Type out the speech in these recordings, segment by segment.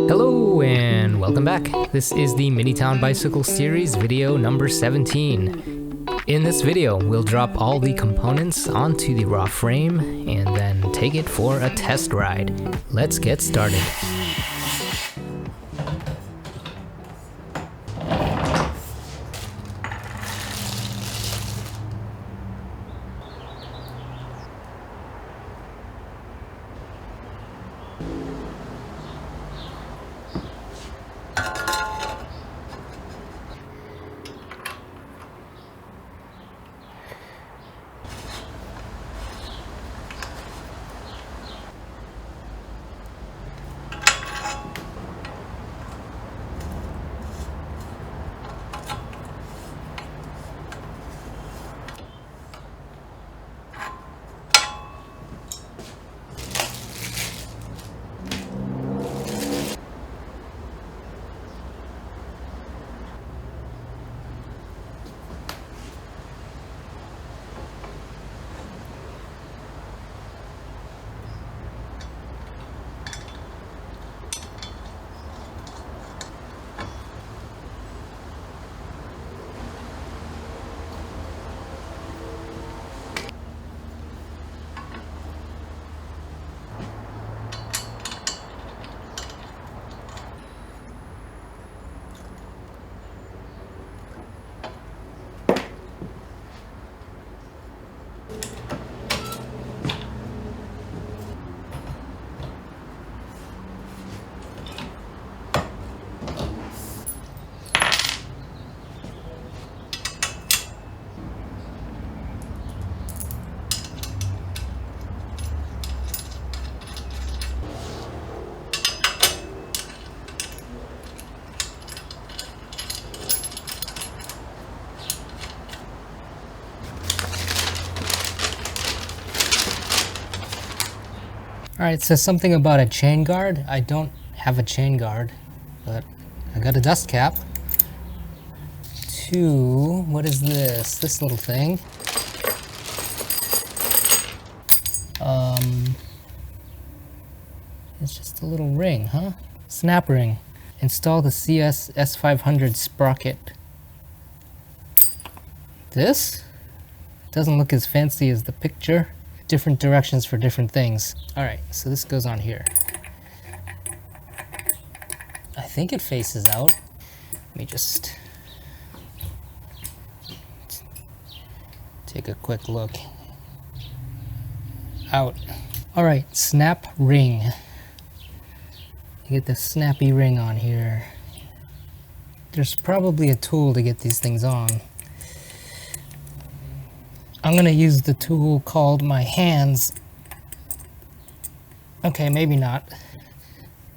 Hello and welcome back. This is the Minitown Bicycle Series video number 17. In this video, we'll drop all the components onto the raw frame and then take it for a test ride. Let's get started. Alright, it says something about a chain guard. I don't have a chain guard, but I got a dust cap. Two, what is this? This little thing. It's just a little ring, huh? Snap ring. Install the CS S500 sprocket. This doesn't look as fancy as the picture. Different directions for different things. All right, so this goes on here. I think it faces out. Let me just take a quick look. Out. All right, snap ring. You get the snappy ring on here. There's probably a tool to get these things on. I'm gonna use the tool called my hands. Okay, maybe not.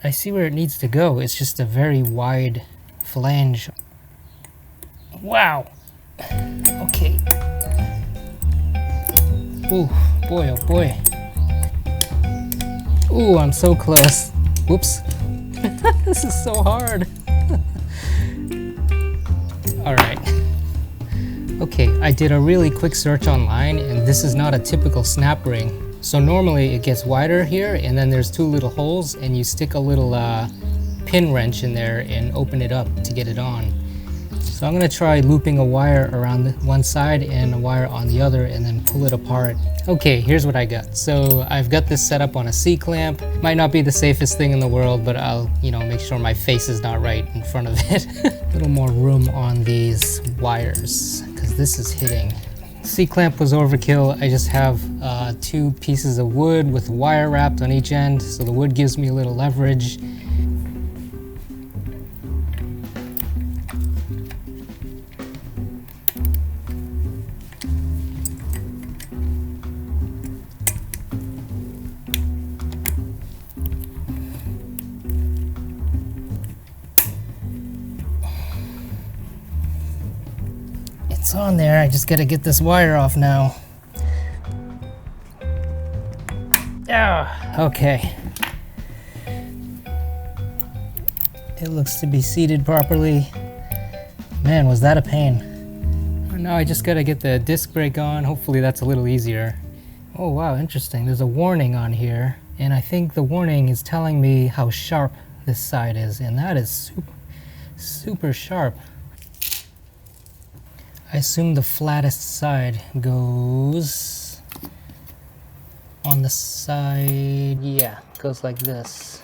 I see where it needs to go. It's just a very wide flange. Wow. Okay. Ooh, boy, oh boy. Ooh, I'm so close. Whoops. This is so hard. All right. Okay, I did a really quick search online, and this is not a typical snap ring. So normally it gets wider here, and then there's two little holes, and you stick a little pin wrench in there and open it up to get it on. So I'm gonna try looping a wire around one side and a wire on the other, and then pull it apart. Okay, here's what I got. So I've got this set up on a C-clamp. Might not be the safest thing in the world, but I'll, make sure my face is not right in front of it. A little more room on these wires, because this is hitting. C-clamp was overkill. I just have two pieces of wood with wire wrapped on each end, so the wood gives me a little leverage. It's on there, I just gotta get this wire off now. Ah, okay. It looks to be seated properly. Man, was that a pain. Now I just gotta get the disc brake on. Hopefully that's a little easier. Oh wow, interesting. There's a warning on here, and I think the warning is telling me how sharp this side is, and that is super sharp. I assume the flattest side goes on the side, yeah, goes like this.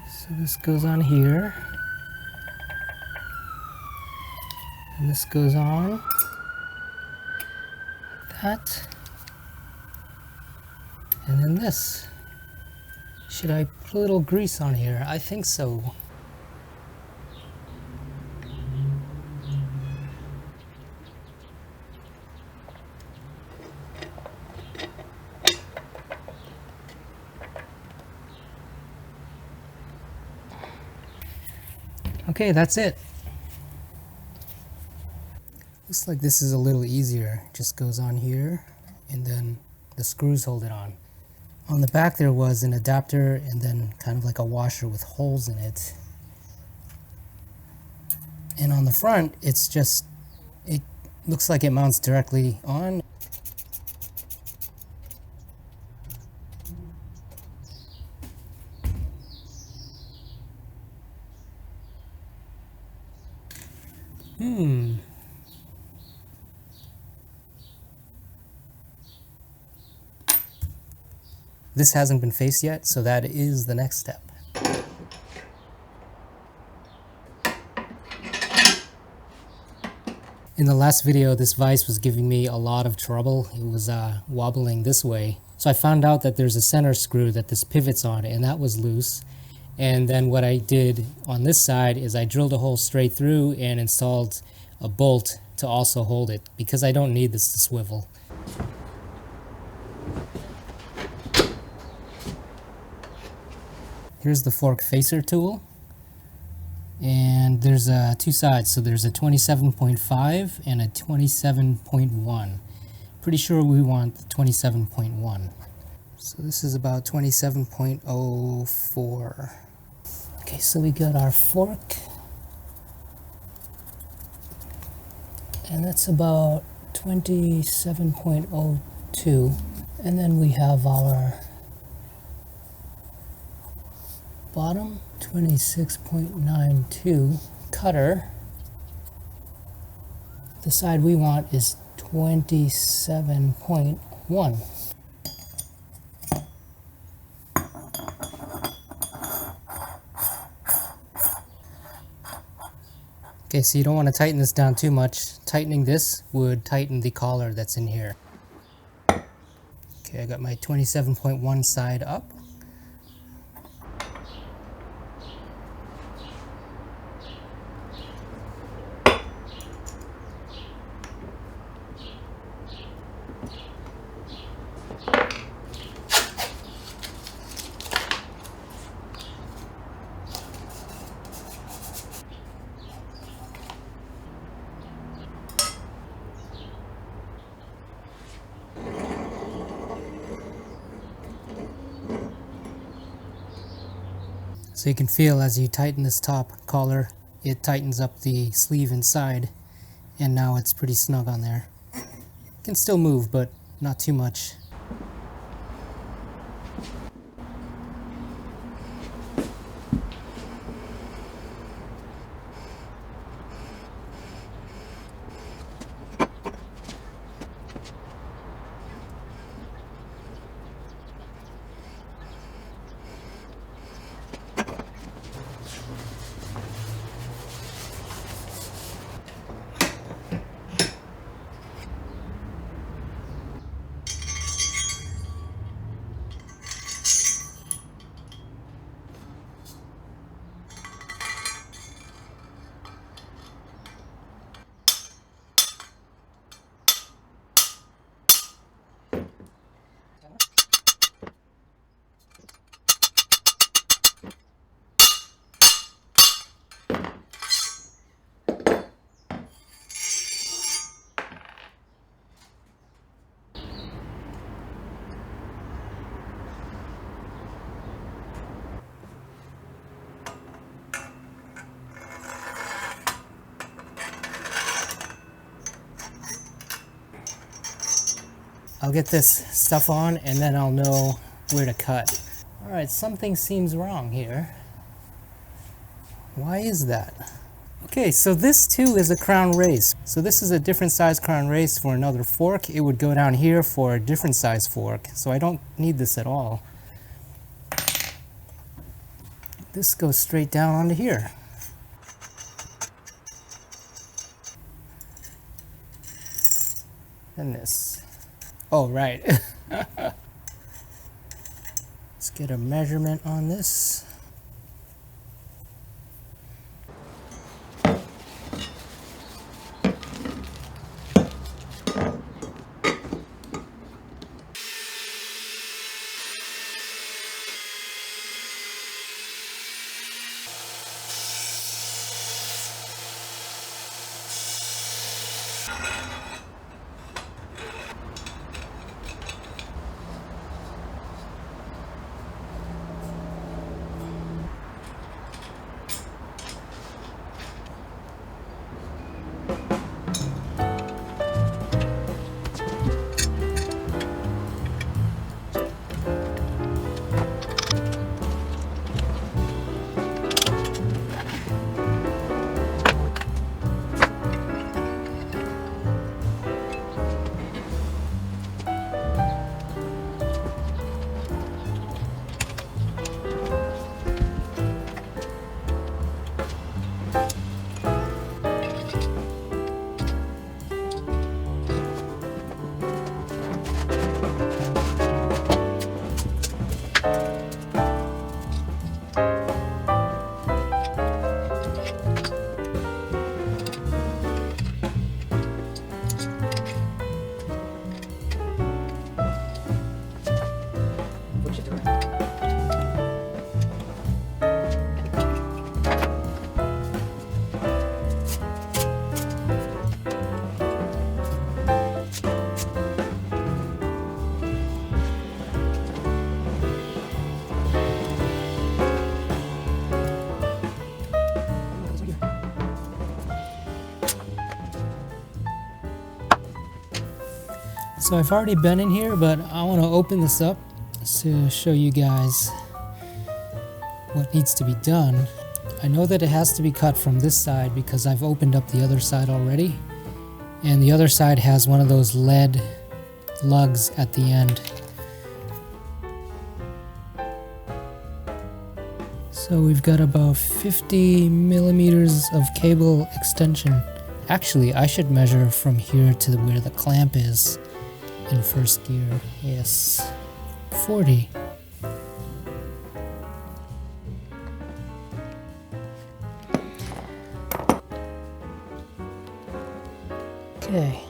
So this goes on here, and this goes on that, and then this. Should I put a little grease on here? I think so. Okay, that's it. Looks like this is a little easier. It just goes on here, and then the screws hold it on. On the back there was an adapter and then kind of like a washer with holes in it. And on the front, it's just, it looks like it mounts directly on. This hasn't been faced yet, so that is the next step. In the last video, this vise was giving me a lot of trouble. It was wobbling this way. So I found out that there's a center screw that this pivots on, and that was loose. And then what I did on this side is I drilled a hole straight through and installed a bolt to also hold it, because I don't need this to swivel. Here's the fork facer tool, and there's two sides, so there's a 27.5 and a 27.1. Pretty sure we want the 27.1. So this is about 27.04. Okay, so we got our fork, and that's about 27.02, and then we have our bottom 26.92 cutter. The side we want is 27.1. Okay, so you don't want to tighten this down too much. Tightening this would tighten the collar that's in here. Okay, I got my 27.1 side up. So you can feel as you tighten this top collar, it tightens up the sleeve inside, and now it's pretty snug on there. It can still move, but not too much. I'll get this stuff on and then I'll know where to cut. All right, something seems wrong here. Why is that? Okay, so this too is a crown race. So this is a different size crown race for another fork. It would go down here for a different size fork. So I don't need this at all. This goes straight down onto here. And this. Oh, right. Let's get a measurement on this. So I've already been in here, but I want to open this up to show you guys what needs to be done. I know that it has to be cut from this side because I've opened up the other side already. And the other side has one of those lead lugs at the end. So we've got about 50 millimeters of cable extension. Actually, I should measure from here to where the clamp is in first gear. Yes, 40. Okay.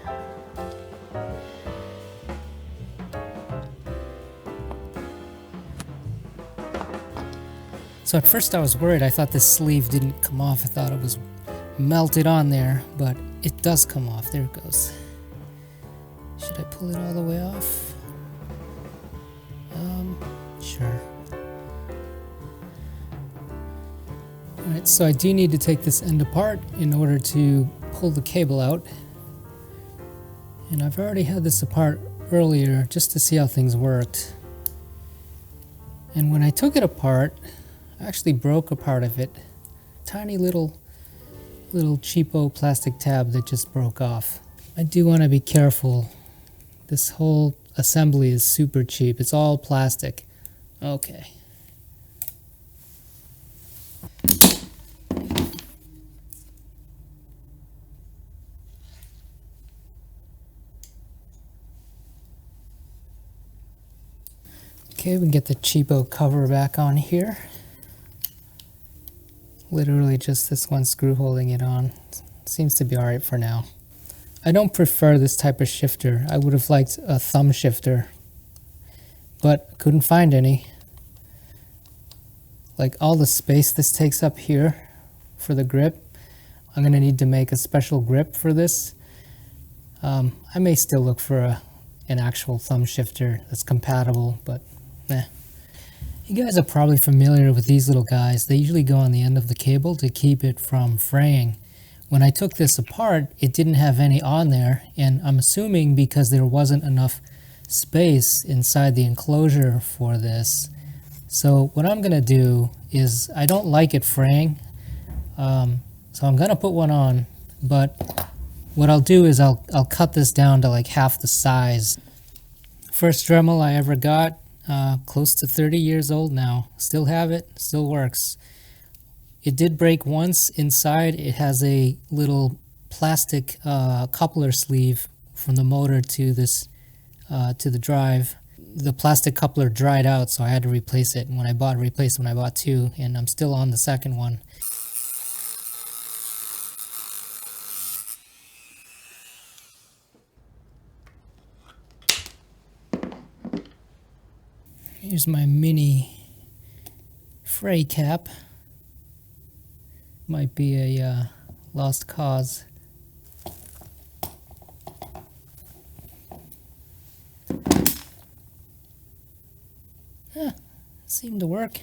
So at first I was worried. I thought this sleeve didn't come off. I thought it was melted on there, but it does come off. There it goes. Should I pull it all the way off? Sure. Alright, so I do need to take this end apart in order to pull the cable out. And I've already had this apart earlier just to see how things worked. And when I took it apart, I actually broke a part of it. Tiny little cheapo plastic tab that just broke off. I do want to be careful. This whole assembly is super cheap. It's all plastic. Okay. Okay, we can get the cheapo cover back on here. Literally just this one screw holding it on. Seems to be alright for now. I don't prefer this type of shifter. I would have liked a thumb shifter, but couldn't find any. Like all the space this takes up here for the grip, I'm gonna need to make a special grip for this. I may still look for an actual thumb shifter that's compatible, but eh. You guys are probably familiar with these little guys. They usually go on the end of the cable to keep it from fraying. When I took this apart, it didn't have any on there, and I'm assuming because there wasn't enough space inside the enclosure for this. So what I'm gonna do is, I don't like it fraying, so I'm gonna put one on, but what I'll do is I'll cut this down to like half the size. First Dremel I ever got, close to 30 years old now. Still have it, still works. It did break once inside. It has a little plastic coupler sleeve from the motor to this to the drive. The plastic coupler dried out, so I had to replace it. And when I replaced it when I bought two, and I'm still on the second one. Here's my mini fray cap. Might be a lost cause. Seemed to work.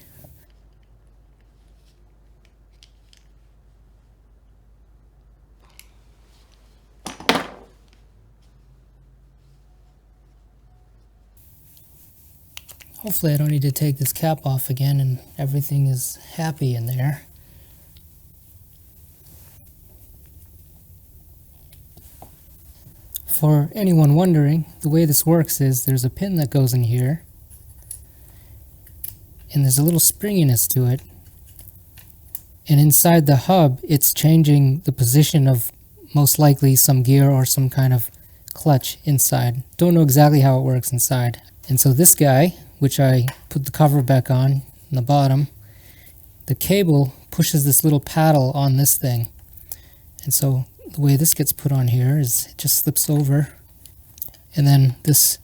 Hopefully I don't need to take this cap off again and everything is happy in there. For anyone wondering, the way this works is there's a pin that goes in here and there's a little springiness to it, and inside the hub it's changing the position of most likely some gear or some kind of clutch inside. Don't know exactly how it works inside. And so this guy, which I put the cover back on the bottom, the cable pushes this little paddle on this thing, and so the way this gets put on here is it just slips over, and then this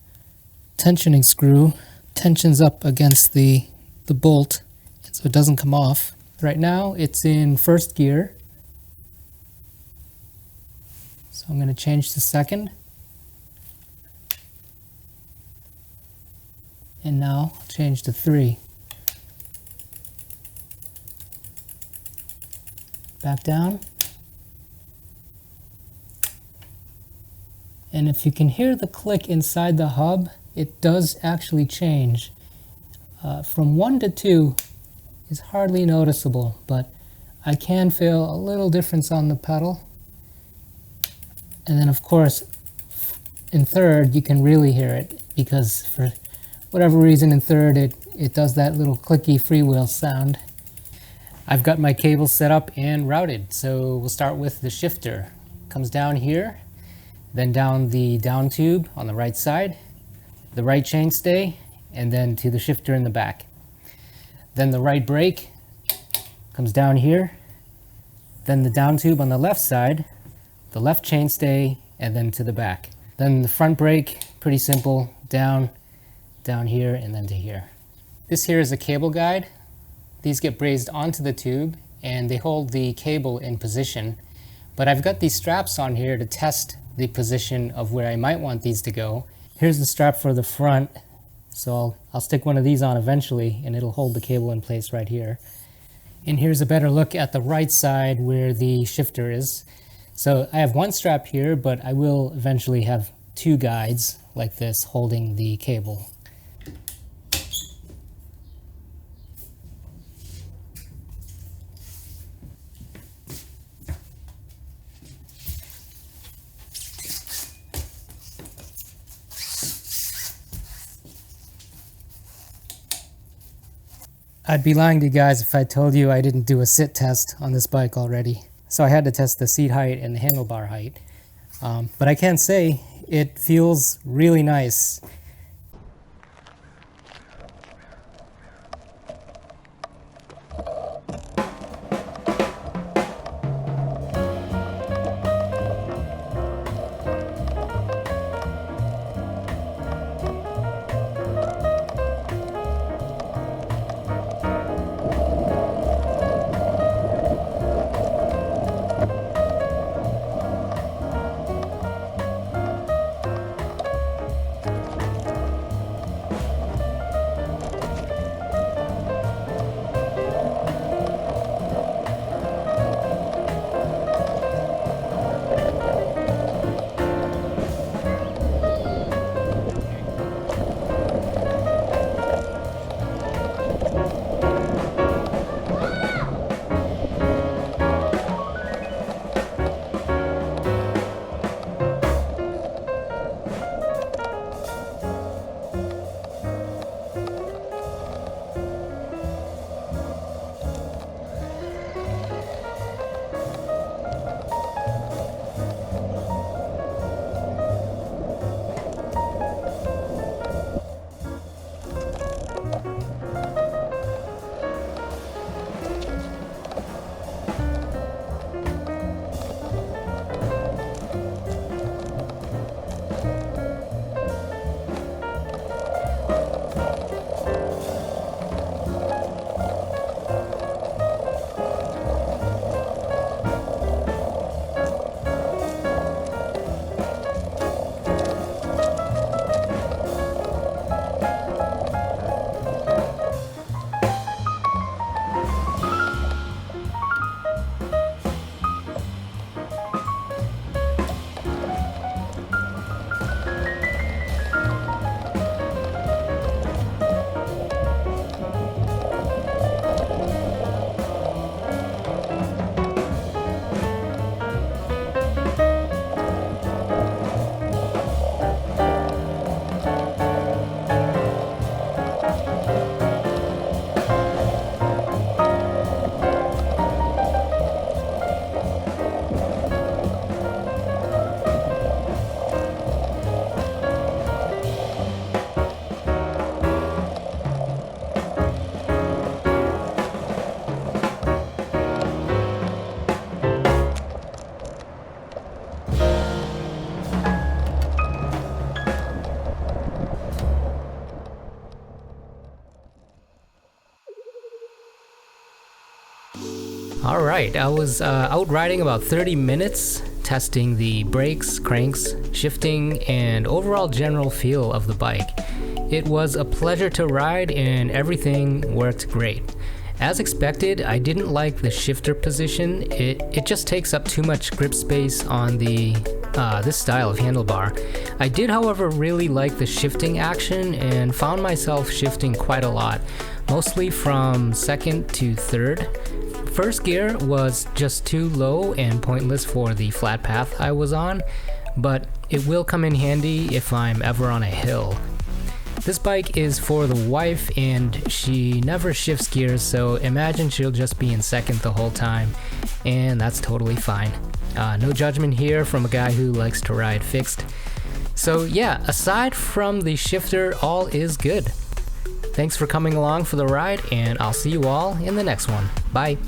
tensioning screw tensions up against the bolt so it doesn't come off. Right now it's in first gear, so I'm going to change to second, and now I'll change to 3. Back down. And if you can hear the click inside the hub, it does actually change. From 1 to 2 is hardly noticeable, but I can feel a little difference on the pedal. And then of course, in third, you can really hear it, because for whatever reason in third, it does that little clicky freewheel sound. I've got my cable set up and routed, so we'll start with the shifter. Comes down here, then down the down tube on the right side, the right chainstay, and then to the shifter in the back. Then the right brake comes down here, then the down tube on the left side, the left chainstay, and then to the back. Then the front brake, pretty simple, down here, and then to here. This here is a cable guide. These get brazed onto the tube and they hold the cable in position, but I've got these straps on here to test the position of where I might want these to go. Here's the strap for the front, so I'll stick one of these on eventually and it'll hold the cable in place right here. And here's a better look at the right side where the shifter is. So I have one strap here, but I will eventually have 2 guides like this holding the cable. I'd be lying to you guys if I told you I didn't do a sit test on this bike already. So I had to test the seat height and the handlebar height. But I can say it feels really nice. Alright, I was out riding about 30 minutes, testing the brakes, cranks, shifting, and overall general feel of the bike. It was a pleasure to ride and everything worked great. As expected, I didn't like the shifter position. It just takes up too much grip space on the this style of handlebar. I did, however, really like the shifting action and found myself shifting quite a lot, mostly from second to third. First gear was just too low and pointless for the flat path I was on, but it will come in handy if I'm ever on a hill. This bike is for the wife and she never shifts gears, so imagine she'll just be in second the whole time, and that's totally fine. No judgment here from a guy who likes to ride fixed. So yeah, aside from the shifter, all is good. Thanks for coming along for the ride, and I'll see you all in the next one. Bye.